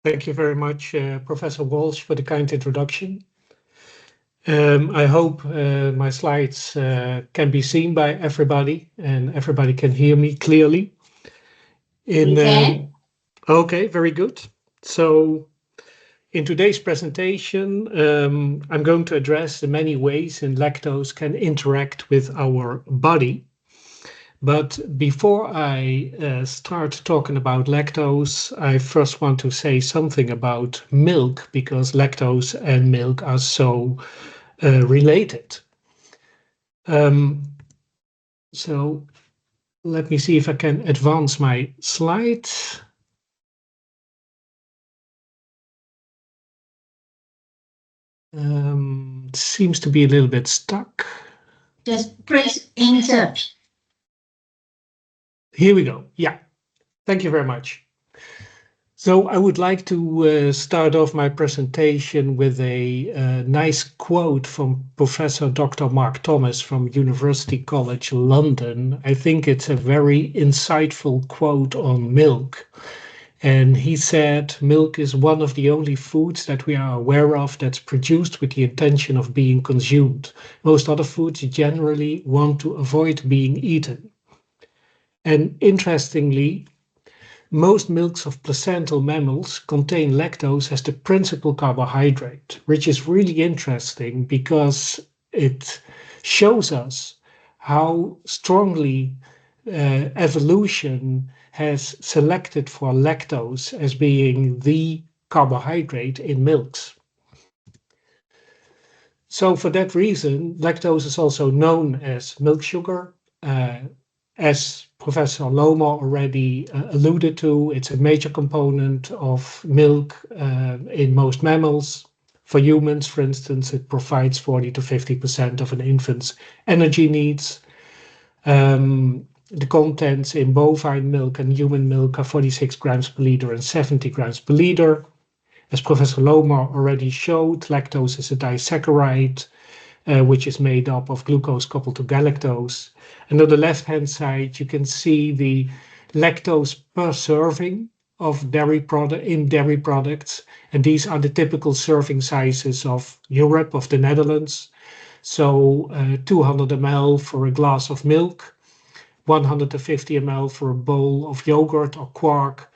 Thank you very much, Professor Walsh, for the kind introduction. I hope my slides can be seen by everybody and everybody can hear me clearly. We can. Okay, very good. So in today's presentation, I'm going to address the many ways in lactose can interact with our body. But before I start talking about lactose, I first want to say something about milk because lactose and milk are so related. So let me see if I can advance my slides. Seems to be a little bit stuck. Just press insert. Here we go. Yeah, thank you very much. So I would like to start off my presentation with a nice quote from Professor Dr. Mark Thomas from University College London. I think it's a very insightful quote on milk. And he said, milk is one of the only foods that we are aware of that's produced with the intention of being consumed. Most other foods generally want to avoid being eaten. And interestingly, most milks of placental mammals contain lactose as the principal carbohydrate, which is really interesting because it shows us how strongly evolution has selected for lactose as being the carbohydrate in milks. So for that reason, lactose is also known as milk sugar. As Professor Loma already alluded to, it's a major component of milk in most mammals. For humans, for instance, it provides 40 to 50% of an infant's energy needs. The contents in bovine milk and human milk are 46 grams per liter and 70 grams per liter. As Professor Loma already showed, lactose is a disaccharide, which is made up of glucose coupled to galactose. And on the left-hand side, you can see the lactose per serving of dairy products. And these are the typical serving sizes of Europe, of the Netherlands. So 200 ml for a glass of milk, 150 ml for a bowl of yogurt or quark,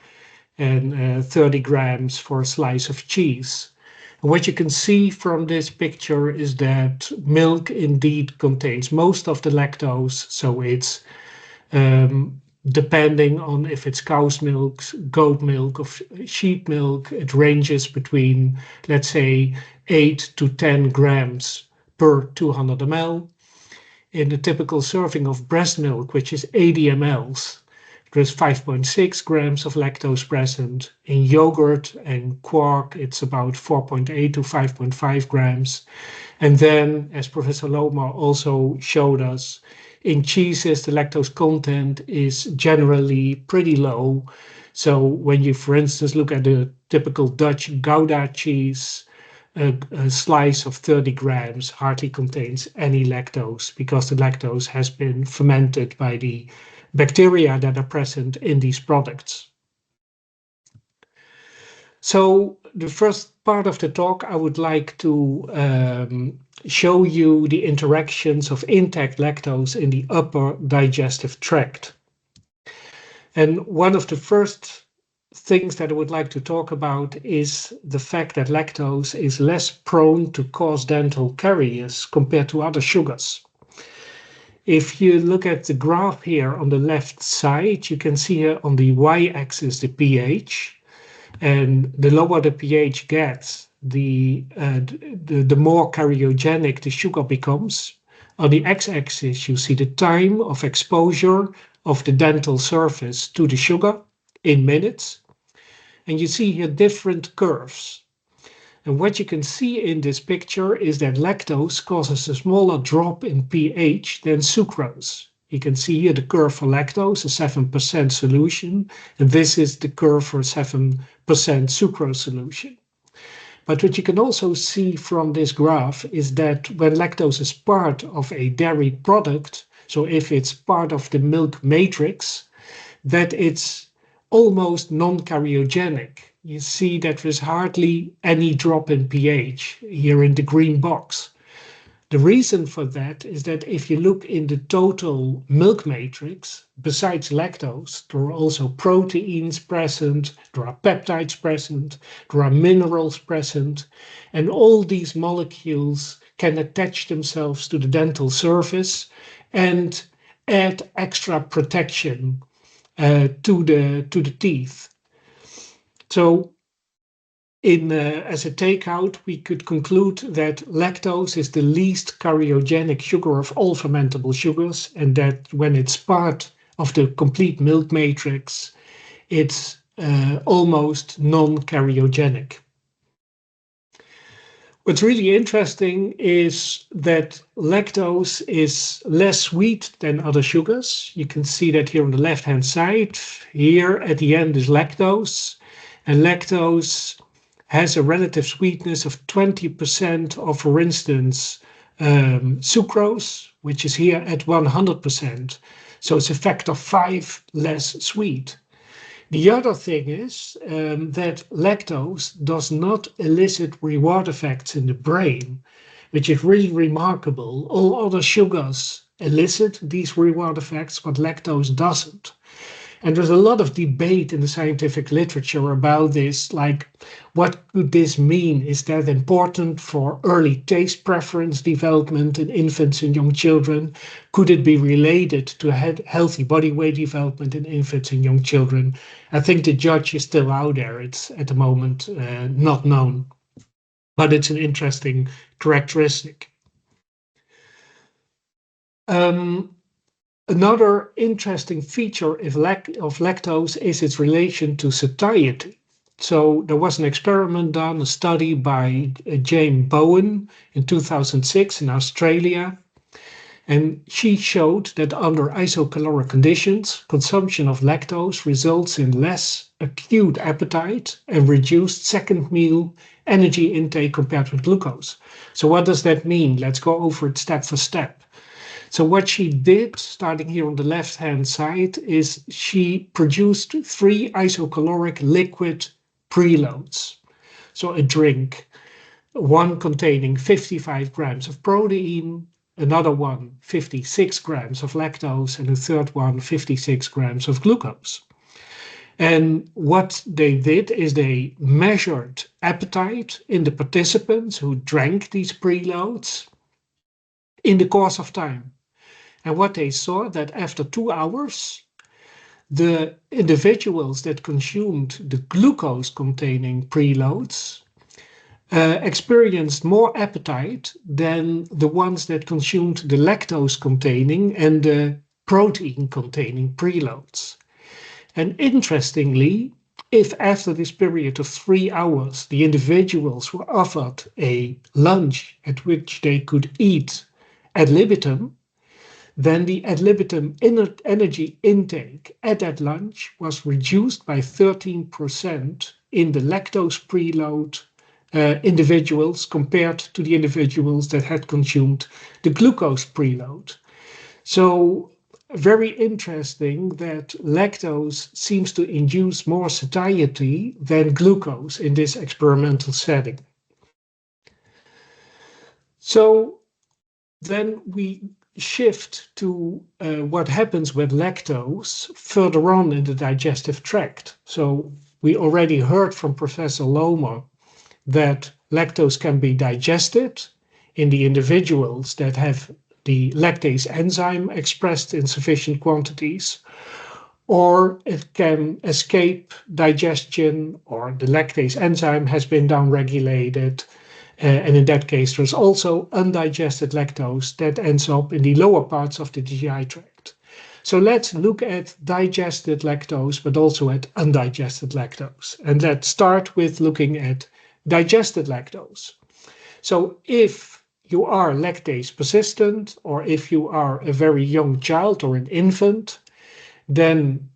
and 30 grams for a slice of cheese. And what you can see from this picture is that milk indeed contains most of the lactose. So it's depending on if it's cow's milk, goat milk, or sheep milk, it ranges between, let's say, 8 to 10 grams per 200 ml. In the typical serving of breast milk, which is 80 mLs, there's 5.6 grams of lactose present. In yogurt and quark, it's about 4.8 to 5.5 grams. And then, as Professor Loma also showed us, in cheeses, the lactose content is generally pretty low. So when you, for instance, look at the typical Dutch Gouda cheese, a slice of 30 grams hardly contains any lactose because the lactose has been fermented by the bacteria that are present in these products. So the first part of the talk, I would like to show you the interactions of intact lactose in the upper digestive tract. And one of the first things that I would like to talk about is the fact that lactose is less prone to cause dental caries compared to other sugars. If you look at the graph here on the left side, you can see here on the y-axis the pH, and the lower the pH gets, the more cariogenic the sugar becomes. On the x-axis, you see the time of exposure of the dental surface to the sugar in minutes, and you see here different curves. And what you can see in this picture is that lactose causes a smaller drop in pH than sucrose. You can see here the curve for lactose, a 7% solution, and this is the curve for 7% sucrose solution. But what you can also see from this graph is that when lactose is part of a dairy product, so if it's part of the milk matrix, that it's almost non-cariogenic. you see that there's hardly any drop in pH here in the green box. The reason for that is that if you look in the total milk matrix, besides lactose, there are also proteins present, there are peptides present, there are minerals present, and all these molecules can attach themselves to the dental surface and add extra protection to the teeth. So as a takeout, we could conclude that lactose is the least carcinogenic sugar of all fermentable sugars, and that when it's part of the complete milk matrix, it's almost non-carcinogenic. What's really interesting is that lactose is less sweet than other sugars. You can see that here on the left-hand side. Here at the end is lactose, and lactose has a relative sweetness of 20% of, for instance, sucrose, which is here at 100%. So it's a factor 5 less sweet. The other thing is that lactose does not elicit reward effects in the brain, which is really remarkable. All other sugars elicit these reward effects, but lactose doesn't. And there's a lot of debate in the scientific literature about this, like what could this mean? Is that important for early taste preference development in infants and young children? Could it be related to healthy body weight development in infants and young children? I think the judge is still out there. It's at the moment not known, but it's an interesting characteristic. Another interesting feature of lactose is its relation to satiety. So there was an experiment done, a study by Jane Bowen in 2006 in Australia, and she showed that under isocaloric conditions, consumption of lactose results in less acute appetite and reduced second meal energy intake compared with glucose. So what does that mean? Let's go over it step for step. So what she did, starting here on the left-hand side, is she produced 3 isocaloric liquid preloads. So a drink, one containing 55 grams of protein, another one 56 grams of lactose, and a third one 56 grams of glucose. And what they did is they measured appetite in the participants who drank these preloads in the course of time. And what they saw that after 2 hours, the individuals that consumed the glucose-containing preloads experienced more appetite than the ones that consumed the lactose-containing and the protein-containing preloads. And interestingly, if after this period of 3 hours, the individuals were offered a lunch at which they could eat ad libitum, then the ad libitum energy intake at that lunch was reduced by 13% in the lactose preload individuals compared to the individuals that had consumed the glucose preload. So very interesting that lactose seems to induce more satiety than glucose in this experimental setting. So then we shift to what happens with lactose further on in the digestive tract. So we already heard from Professor Lomer that lactose can be digested in the individuals that have the lactase enzyme expressed in sufficient quantities, or it can escape digestion, or the lactase enzyme has been downregulated. And in that case, there's also undigested lactose that ends up in the lower parts of the GI tract. So let's look at digested lactose, but also at undigested lactose. And let's start with looking at digested lactose. So if you are lactase persistent, or if you are a very young child or an infant, then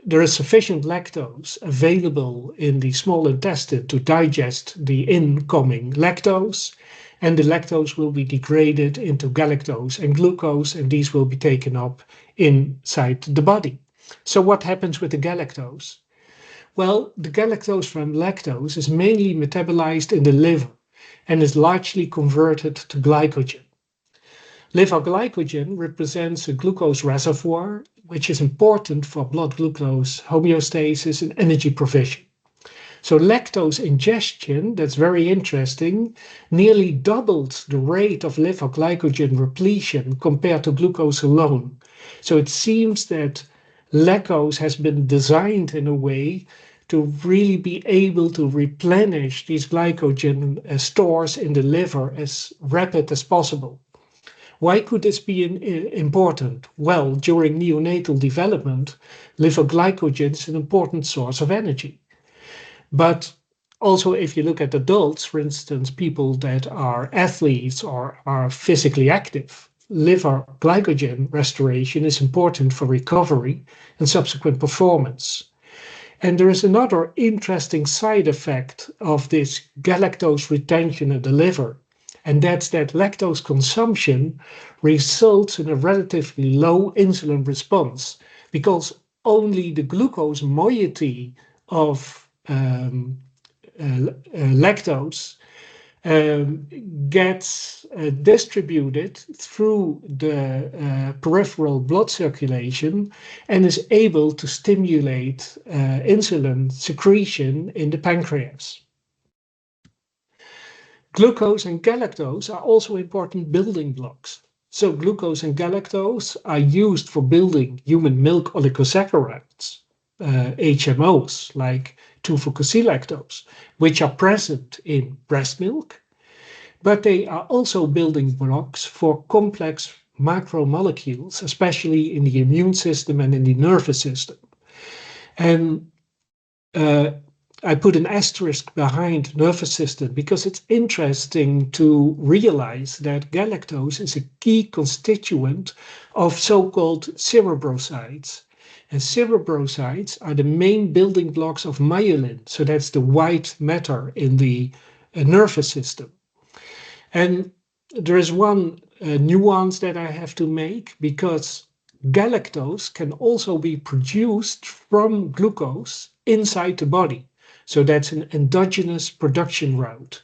there is sufficient lactose available in the small intestine to digest the incoming lactose, and the lactose will be degraded into galactose and glucose, and these will be taken up inside the body. So what happens with the galactose? Well, the galactose from lactose is mainly metabolized in the liver and is largely converted to glycogen. Liver glycogen represents a glucose reservoir, which is important for blood glucose homeostasis and energy provision. So lactose ingestion, that's very interesting, nearly doubled the rate of liver glycogen repletion compared to glucose alone. So it seems that lactose has been designed in a way to really be able to replenish these glycogen stores in the liver as rapid as possible. Why could this be important? Well, during neonatal development, liver glycogen is an important source of energy. But also, if you look at adults, for instance, people that are athletes or are physically active, liver glycogen restoration is important for recovery and subsequent performance. And there is another interesting side effect of this galactose retention in the liver, and that's that lactose consumption results in a relatively low insulin response because only the glucose moiety of lactose gets distributed through the peripheral blood circulation and is able to stimulate insulin secretion in the pancreas. Glucose and galactose are also important building blocks. So glucose and galactose are used for building human milk oligosaccharides, HMOs, like 2-fucosylactose, which are present in breast milk, but they are also building blocks for complex macromolecules, especially in the immune system and in the nervous system. And I put an asterisk behind nervous system because it's interesting to realize that galactose is a key constituent of so-called cerebrosides. And cerebrosides are the main building blocks of myelin. So that's the white matter in the nervous system. And there is one nuance that I have to make because galactose can also be produced from glucose inside the body. So that's an endogenous production route.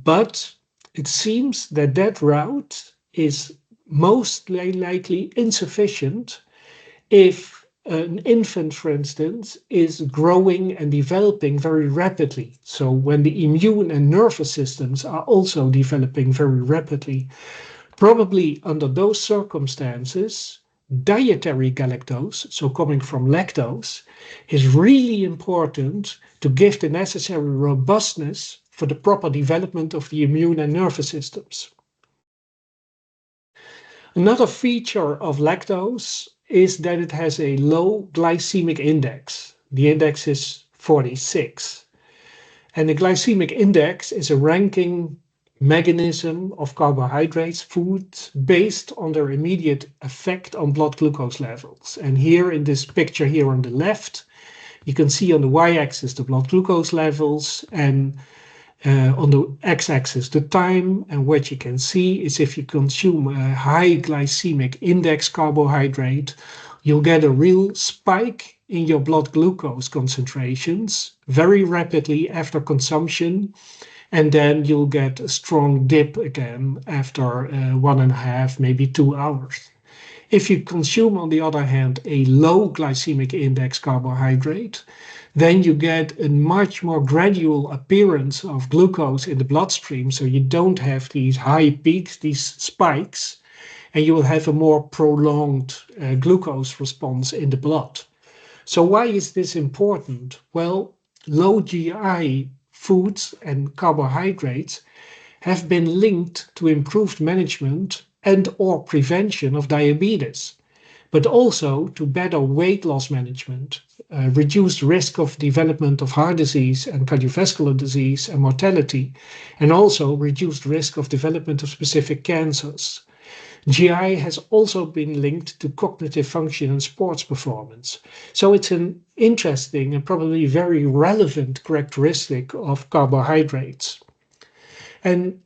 But it seems that that route is most likely insufficient if an infant, for instance, is growing and developing very rapidly. So when the immune and nervous systems are also developing very rapidly, probably under those circumstances, dietary galactose, so coming from lactose, is really important to give the necessary robustness for the proper development of the immune and nervous systems. Another feature of lactose is that it has a low glycemic index. The index is 46. And the glycemic index is a ranking mechanism of carbohydrates, foods, based on their immediate effect on blood glucose levels. And here in this picture here on the left, you can see on the y-axis the blood glucose levels and on the x-axis the time. And what you can see is if you consume a high glycemic index carbohydrate, you'll get a real spike in your blood glucose concentrations very rapidly after consumption. And then you'll get a strong dip again after 1.5, maybe 2 hours. If you consume, on the other hand, a low glycemic index carbohydrate, then you get a much more gradual appearance of glucose in the bloodstream. So you don't have these high peaks, these spikes, and you will have a more prolonged glucose response in the blood. So why is this important? Well, low GI foods and carbohydrates have been linked to improved management and or prevention of diabetes, but also to better weight loss management, reduced risk of development of heart disease and cardiovascular disease and mortality, and also reduced risk of development of specific cancers. GI has also been linked to cognitive function and sports performance. So it's an interesting and probably very relevant characteristic of carbohydrates. And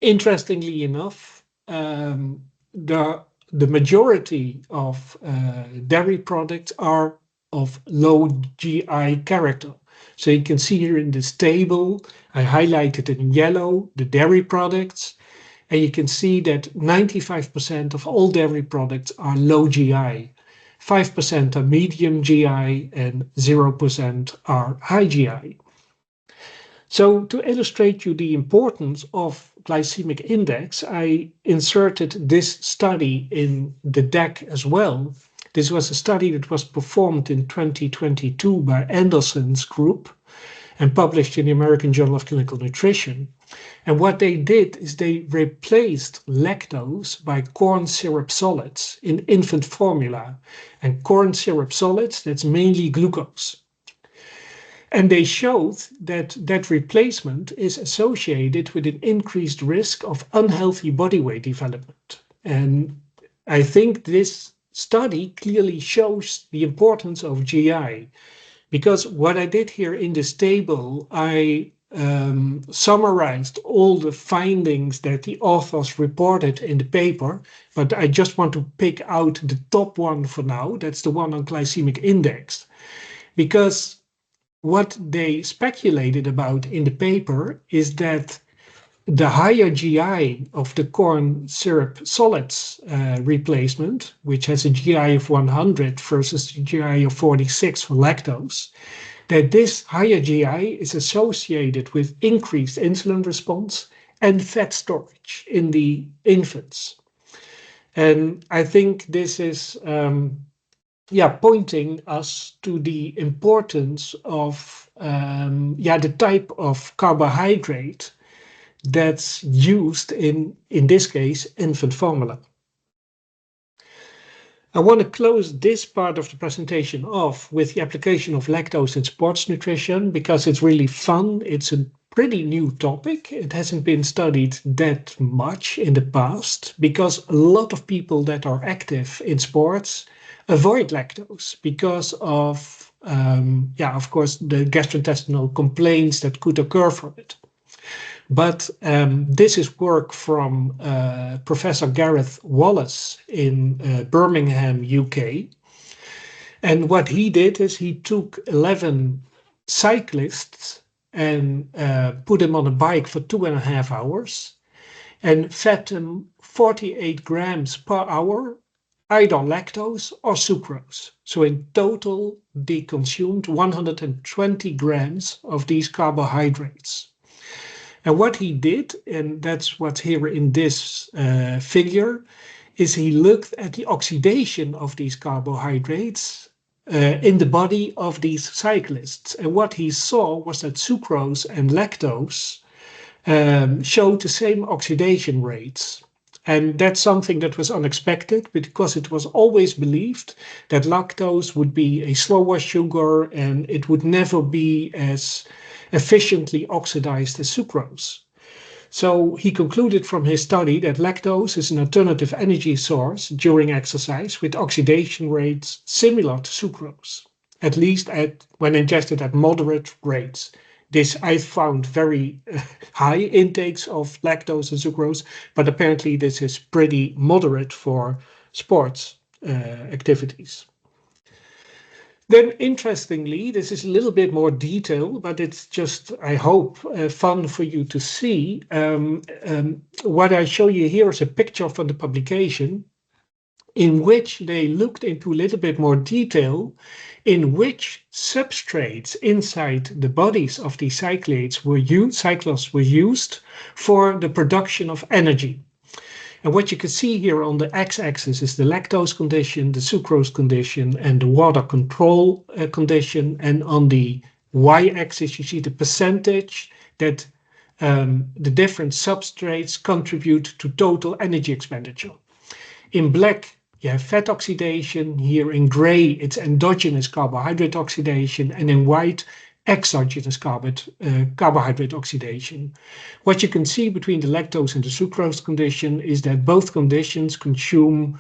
interestingly enough, the majority of dairy products are of low GI character. So you can see here in this table, I highlighted in yellow the dairy products, and you can see that 95% of all dairy products are low GI. 5% are medium GI and 0% are high GI. So to illustrate you the importance of glycemic index, I inserted this study in the deck as well. This was a study that was performed in 2022 by Anderson's group and published in the American Journal of Clinical Nutrition. And what they did is they replaced lactose by corn syrup solids in infant formula. And corn syrup solids, that's mainly glucose. And they showed that that replacement is associated with an increased risk of unhealthy body weight development. And I think this study clearly shows the importance of GI, because what I did here in this table, I summarized all the findings that the authors reported in the paper, but I just want to pick out the top one for now. That's the one on glycemic index, because what they speculated about in the paper is that the higher GI of the corn syrup solids replacement, which has a GI of 100 versus the GI of 46 for lactose, that this higher GI is associated with increased insulin response and fat storage in the infants. And I think this is pointing us to the importance of the type of carbohydrate that's used in this case, infant formula. I want to close this part of the presentation off with the application of lactose in sports nutrition, because it's really fun. It's a pretty new topic. It hasn't been studied that much in the past, because a lot of people that are active in sports avoid lactose because of, of course, the gastrointestinal complaints that could occur from it. But this is work from Professor Gareth Wallace in Birmingham, UK. And what he did is he took 11 cyclists and put them on a bike for 2.5 hours and fed them 48 grams per hour, either lactose or sucrose. So in total, they consumed 120 grams of these carbohydrates. And what he did, and that's what's here in this figure, is he looked at the oxidation of these carbohydrates in the body of these cyclists. And what he saw was that sucrose and lactose showed the same oxidation rates. And that's something that was unexpected, because it was always believed that lactose would be a slower sugar and it would never be as efficiently oxidized as sucrose. So he concluded from his study that lactose is an alternative energy source during exercise with oxidation rates similar to sucrose, at least when ingested at moderate rates. This I found very high intakes of lactose and sucrose, but apparently this is pretty moderate for sports activities. Then, interestingly, this is a little bit more detail, but it's just, I hope, fun for you to see. What I show you here is a picture from the publication in which they looked into a little bit more detail in which substrates inside the bodies of these cyclists were used for the production of energy. And what you can see here on the x-axis is the lactose condition, the sucrose condition, and the water control condition. And on the y-axis, you see the percentage that the different substrates contribute to total energy expenditure. In black, you have fat oxidation. Here in gray, it's endogenous carbohydrate oxidation. And in white, exogenous carbohydrate oxidation. What you can see between the lactose and the sucrose condition is that both conditions consume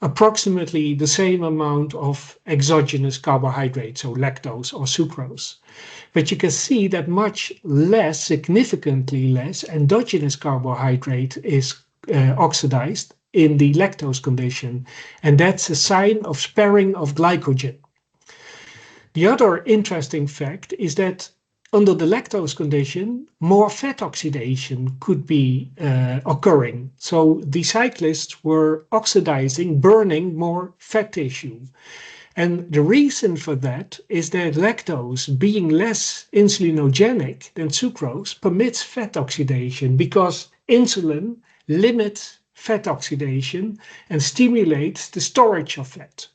approximately the same amount of exogenous carbohydrate, so lactose or sucrose. But you can see that much less, significantly less, endogenous carbohydrate is oxidized in the lactose condition, and that's a sign of sparing of glycogen. The other interesting fact is that under the lactose condition, more fat oxidation could be occurring. So the cyclists were oxidizing, burning more fat tissue. And the reason for that is that lactose, being less insulinogenic than sucrose, permits fat oxidation because insulin limits fat oxidation and stimulates the storage of fat.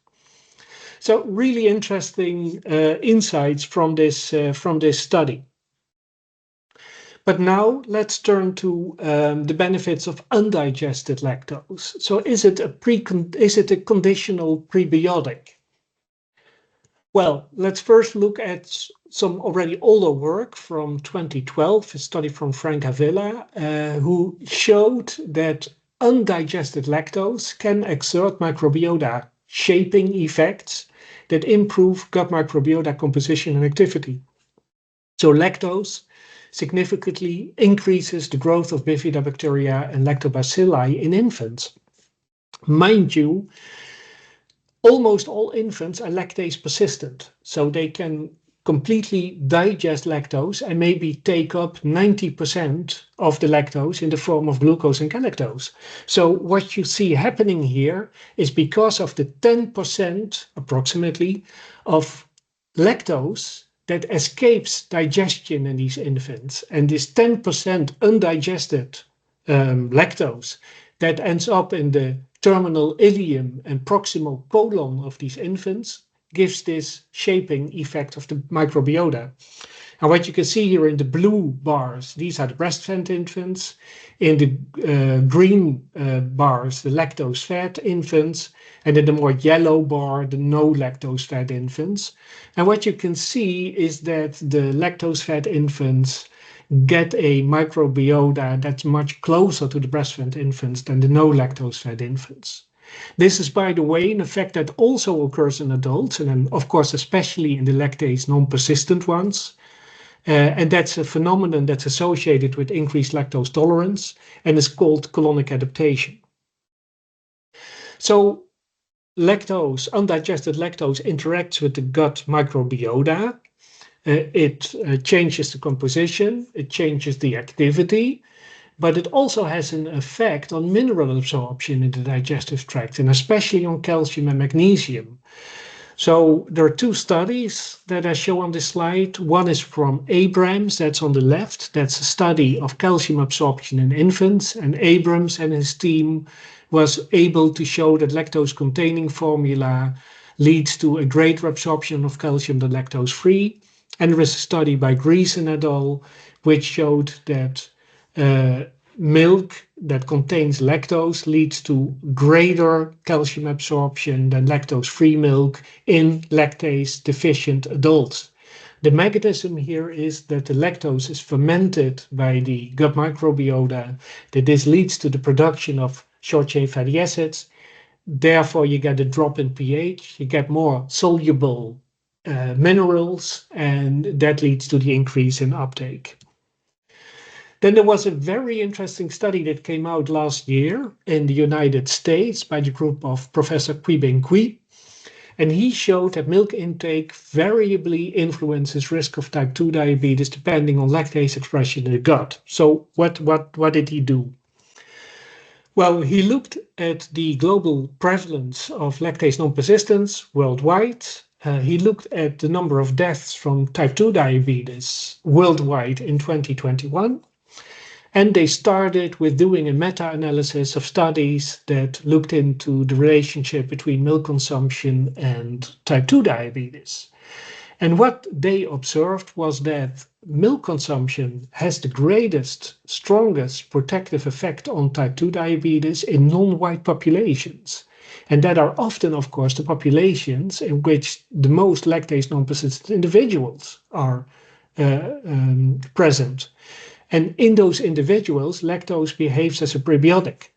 So really interesting insights from this study. But now let's turn to the benefits of undigested lactose. So is it a conditional prebiotic? Well, let's first look at some already older work from 2012, a study from Frank Avila, who showed that undigested lactose can exert microbiota shaping effects that improve gut microbiota composition and activity. So lactose significantly increases the growth of bifidobacteria and lactobacilli in infants. Mind you, almost all infants are lactase persistent, so they can completely digest lactose and maybe take up 90% of the lactose in the form of glucose and galactose. So what you see happening here is because of the 10% approximately of lactose that escapes digestion in these infants, and this 10% undigested lactose that ends up in the terminal ileum and proximal colon of these infants gives this shaping effect of the microbiota. And what you can see here in the blue bars, these are the breastfed infants. In the green bars, the lactose-fed infants. And in the more yellow bar, the no lactose-fed infants. And what you can see is that the lactose-fed infants get a microbiota that's much closer to the breastfed infants than the no lactose-fed infants. This is, by the way, an effect that also occurs in adults, and then, of course, especially in the lactase non-persistent ones. And that's a phenomenon that's associated with increased lactose tolerance and is called colonic adaptation. So lactose, undigested lactose interacts with the gut microbiota. It changes the composition, it changes the activity, but it also has an effect on mineral absorption in the digestive tract, and especially on calcium and magnesium. So there are two studies that I show on this slide. One is from Abrams, that's on the left. That's a study of calcium absorption in infants, and Abrams and his team was able to show that lactose-containing formula leads to a greater absorption of calcium than lactose-free. And there is a study by Greason et al., which showed that milk that contains lactose leads to greater calcium absorption than lactose-free milk in lactase-deficient adults. The mechanism here is that the lactose is fermented by the gut microbiota, that this leads to the production of short-chain fatty acids. Therefore, you get a drop in pH, you get more soluble minerals, and that leads to the increase in uptake. Then there was a very interesting study that came out last year in the United States by the group of Professor Quibin Qui, and he showed that milk intake variably influences risk of type 2 diabetes depending on lactase expression in the gut. So what did he do? Well, he looked at the global prevalence of lactase non-persistence worldwide. He looked at the number of deaths from type 2 diabetes worldwide in 2021. And they started with doing a meta-analysis of studies that looked into the relationship between milk consumption and type 2 diabetes. And what they observed was that milk consumption has the greatest, strongest protective effect on type 2 diabetes in non-white populations. And that are often, of course, the populations in which the most lactase non-persistent individuals are present. And in those individuals, lactose behaves as a prebiotic.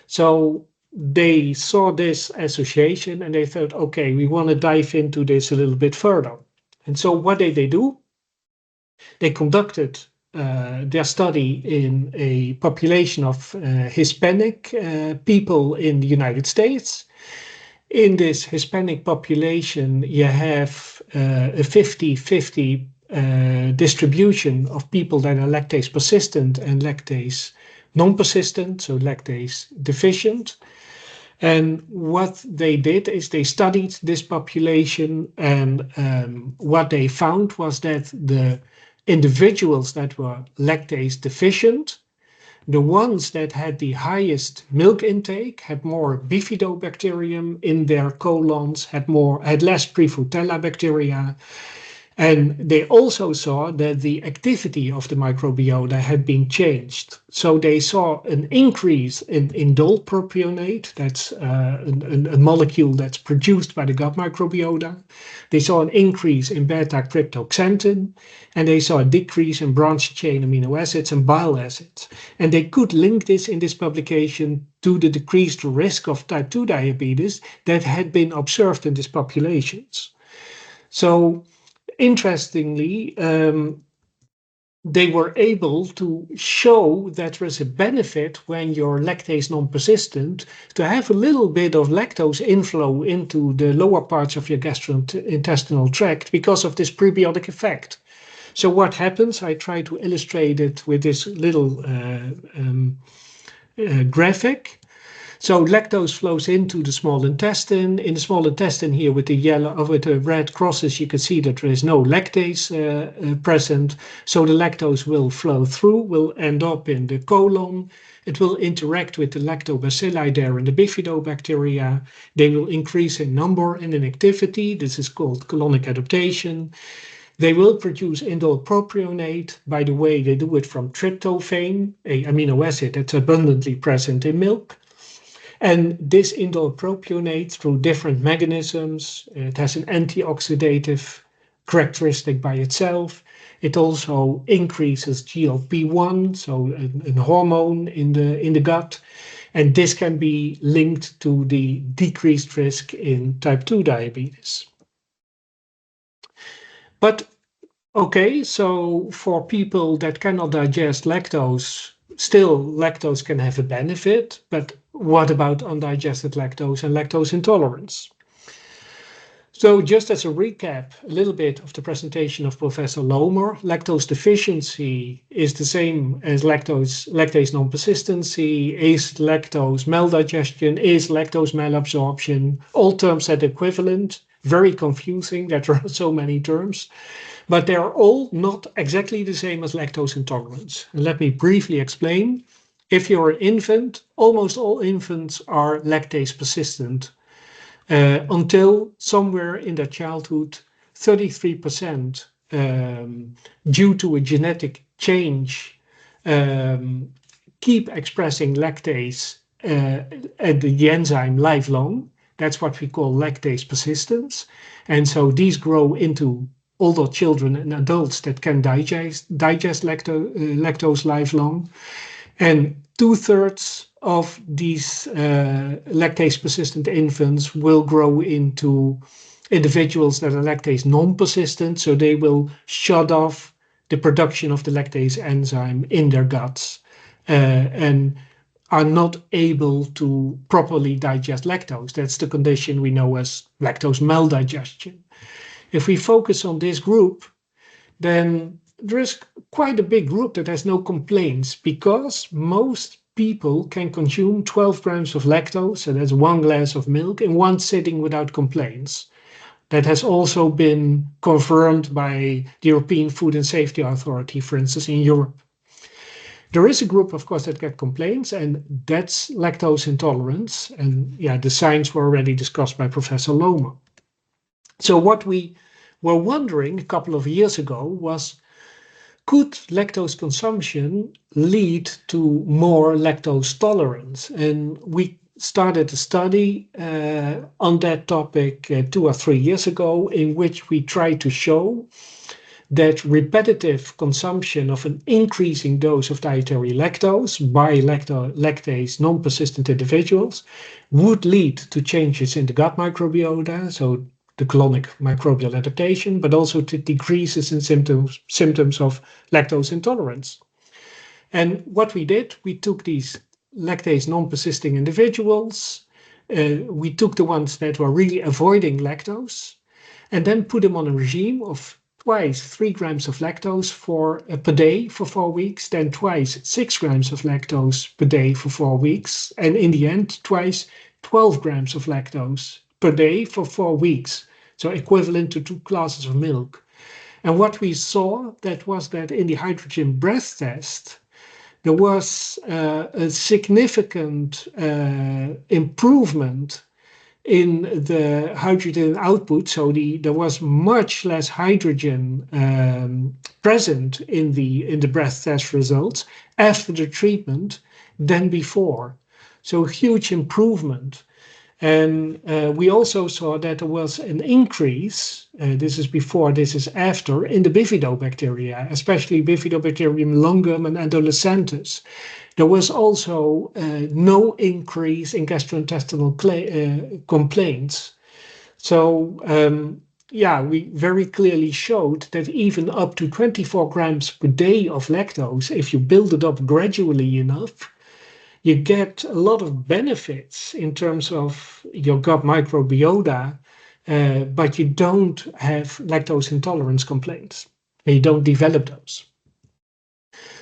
So they saw this association and they thought, okay, we want to dive into this a little bit further. And so what did they do? They conducted their study in a population of Hispanic people in the United States. In this Hispanic population, you have a 50-50 distribution of people that are lactase persistent and lactase non-persistent, so lactase deficient. And what they did is they studied this population, and what they found was that the individuals that were lactase deficient, the ones that had the highest milk intake had more bifidobacterium in their colons, had less Prevotella bacteria. And they also saw that the activity of the microbiota had been changed. So they saw an increase in indole propionate, that's a molecule that's produced by the gut microbiota. They saw an increase in beta-cryptoxanthin, and they saw a decrease in branched chain amino acids and bile acids. And they could link this in this publication to the decreased risk of type 2 diabetes that had been observed in these populations. So interestingly, they were able to show that there is a benefit when you're lactase non-persistent to have a little bit of lactose inflow into the lower parts of your gastrointestinal tract because of this prebiotic effect. So what happens? I try to illustrate it with this little graphic. So lactose flows into the small intestine. In the small intestine here with the red crosses, you can see that there is no lactase present. So the lactose will flow through, will end up in the colon. It will interact with the lactobacilli there and the bifidobacteria. They will increase in number and in activity. This is called colonic adaptation. They will produce indole propionate. By the way, they do it from tryptophan, an amino acid that's abundantly present in milk. And this indole propionate, through different mechanisms, it has an antioxidative characteristic by itself. It also increases GLP-1, so a hormone in the gut. And this can be linked to the decreased risk in type 2 diabetes. But okay, so for people that cannot digest lactose, still lactose can have a benefit, but what about undigested lactose and lactose intolerance? So just as a recap, a little bit of the presentation of Professor Lohmer, lactose deficiency is the same as lactase non-persistency, is lactose maldigestion, is lactose malabsorption, all terms that are equivalent, very confusing that there are so many terms. But they are all not exactly the same as lactose intolerance. And let me briefly explain. If you're an infant, almost all infants are lactase persistent until somewhere in their childhood, 33% due to a genetic change keep expressing lactase at the enzyme lifelong. That's what we call lactase persistence. And so these grow into older children and adults that can digest lactose lifelong. And 2/3 of these lactase persistent infants will grow into individuals that are lactase non-persistent, so they will shut off the production of the lactase enzyme in their guts and are not able to properly digest lactose. That's the condition we know as lactose maldigestion. If we focus on this group, then there is quite a big group that has no complaints because most people can consume 12 grams of lactose, so that's 1 glass of milk, in one sitting without complaints. That has also been confirmed by the European Food and Safety Authority, for instance, in Europe. There is a group, of course, that get complaints, and that's lactose intolerance. And yeah, the signs were already discussed by Professor Lohmer. So what we were wondering a couple of years ago was, could lactose consumption lead to more lactose tolerance? And we started a study on that topic 2 or 3 years ago, in which we tried to show that repetitive consumption of an increasing dose of dietary lactose by lactase non-persistent individuals would lead to changes in the gut microbiota, so the colonic microbial adaptation, but also to decreases in symptoms of lactose intolerance. And what we did, we took these lactase non-persisting individuals, we took the ones that were really avoiding lactose and then put them on a regime of twice 3 grams of lactose per day for 4 weeks, then twice 6 grams of lactose per day for 4 weeks, and in the end, twice 12 grams of lactose per day for 4 weeks, so equivalent to 2 glasses of milk. And what we saw was that in the hydrogen breath test, there was a significant improvement in the hydrogen output. So there was much less hydrogen present in the breath test results after the treatment than before. So huge improvement. And we also saw that there was an increase, this is before, this is after, in the bifidobacteria, especially Bifidobacterium longum and adolescentis. There was also no increase in gastrointestinal complaints. So, we very clearly showed that even up to 24 grams per day of lactose, if you build it up gradually enough, you get a lot of benefits in terms of your gut microbiota, but you don't have lactose intolerance complaints, and you don't develop those.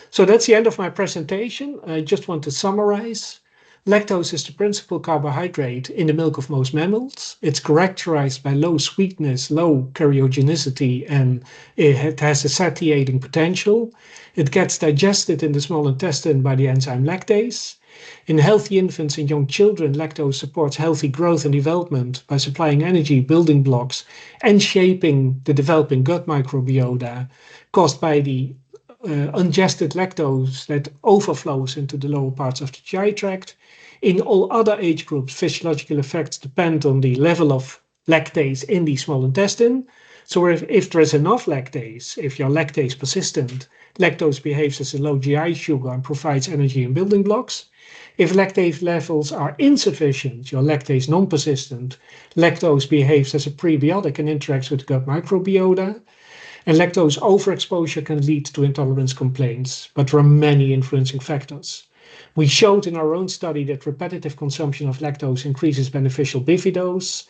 So that's the end of my presentation. I just want to summarize. Lactose is the principal carbohydrate in the milk of most mammals. It's characterized by low sweetness, low karyogenicity, and it has a satiating potential. It gets digested in the small intestine by the enzyme lactase. In healthy infants and young children, lactose supports healthy growth and development by supplying energy, building blocks, and shaping the developing gut microbiota caused by the undigested lactose that overflows into the lower parts of the GI tract. In all other age groups, physiological effects depend on the level of lactase in the small intestine. So if there is enough lactase, if you're lactase persistent, lactose behaves as a low GI sugar and provides energy and building blocks. If lactase levels are insufficient, you're lactase non-persistent, lactose behaves as a prebiotic and interacts with the gut microbiota. And lactose overexposure can lead to intolerance complaints, but there are many influencing factors. We showed in our own study that repetitive consumption of lactose increases beneficial bifidose,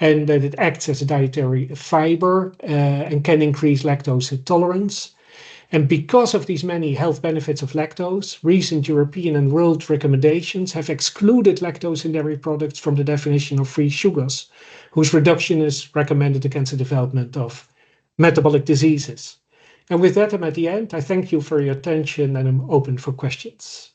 and that it acts as a dietary fiber and can increase lactose intolerance. And because of these many health benefits of lactose, recent European and world recommendations have excluded lactose in dairy products from the definition of free sugars, whose reduction is recommended against the development of metabolic diseases. And with that, I'm at the end. I thank you for your attention and I'm open for questions.